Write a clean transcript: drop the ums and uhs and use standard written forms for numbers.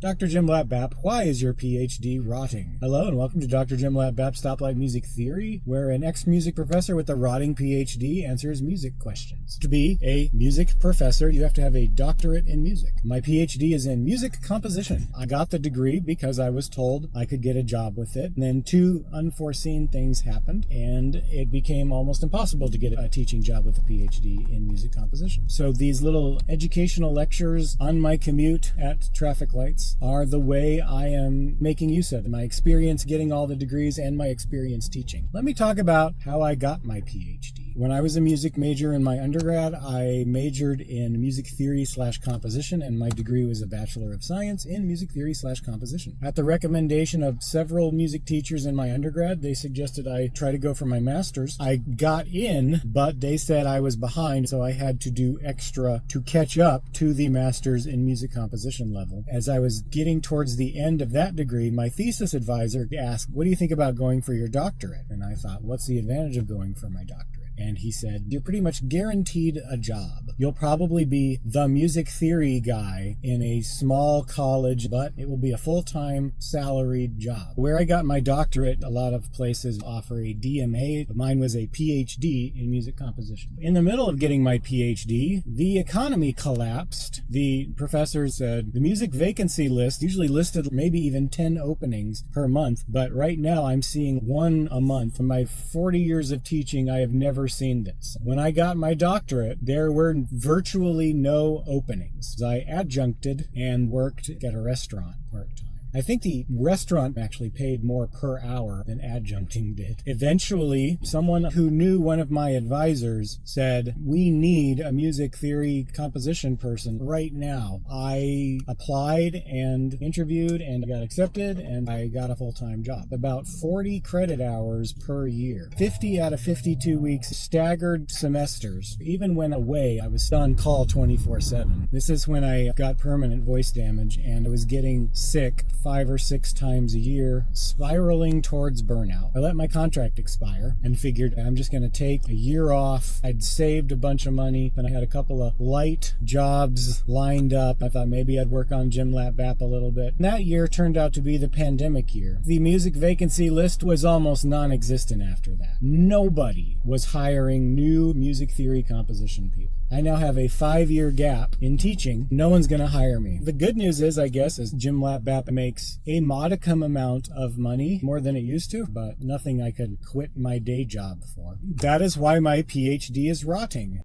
Dr. Jim Lat-Bap, why is your PhD rotting? Hello and welcome to Dr. Jim Lat-Bap Stoplight Music Theory, where an ex-music professor with a rotting PhD answers music questions. To be a music professor, you have to have a doctorate in music. My PhD is in music composition. I got the degree because I was told I could get a job with it. And then two unforeseen things happened, and it became almost impossible to get a teaching job with a PhD in music composition. So these little educational lectures on my commute at traffic lights are the way I am making use of my experience getting all the degrees and my experience teaching. Let me talk about how I got my PhD. When I was a music major in my undergrad, I majored in music theory/composition, and my degree was a Bachelor of Science in music theory/composition. At the recommendation of several music teachers in my undergrad, they suggested I try to go for my master's. I got in, but they said I was behind, so I had to do extra to catch up to the master's in music composition level. As I was getting towards the end of that degree, my thesis advisor asked, "What do you think about going for your doctorate?" And I thought, what's the advantage of going for my doctorate? And he said, you're pretty much guaranteed a job. You'll probably be the music theory guy in a small college, but it will be a full-time salaried job. Where I got my doctorate, a lot of places offer a DMA, but mine was a PhD in music composition. In the middle of getting my PhD, the economy collapsed. The professor said, the music vacancy list usually listed maybe even 10 openings per month, but right now I'm seeing one a month. In my 40 years of teaching, I have never seen this. When I got my doctorate, there were virtually no openings. I adjuncted and worked at a restaurant part-time. I think the restaurant actually paid more per hour than adjuncting did. Eventually, someone who knew one of my advisors said, we need a music theory composition person right now. I applied and interviewed and got accepted, and I got a full-time job. About 40 credit hours per year. 50 out of 52 weeks, staggered semesters. Even when away, I was on call 24/7. This is when I got permanent voice damage, and I was getting sick 5 or 6 times a year, spiraling towards burnout. I let my contract expire and figured I'm just going to take a year off. I'd saved a bunch of money, and I had a couple of light jobs lined up. I thought maybe I'd work on Jim Lat-Bap a little bit. And that year turned out to be the pandemic year. The music vacancy list was almost non-existent after that. Nobody was hiring new music theory composition people. I now have a 5-year gap in teaching. No one's going to hire me. The good news is, I guess, is Jim Lat-Bap makes a modicum amount of money, more than it used to, but nothing I could quit my day job for. That is why my PhD is rotting.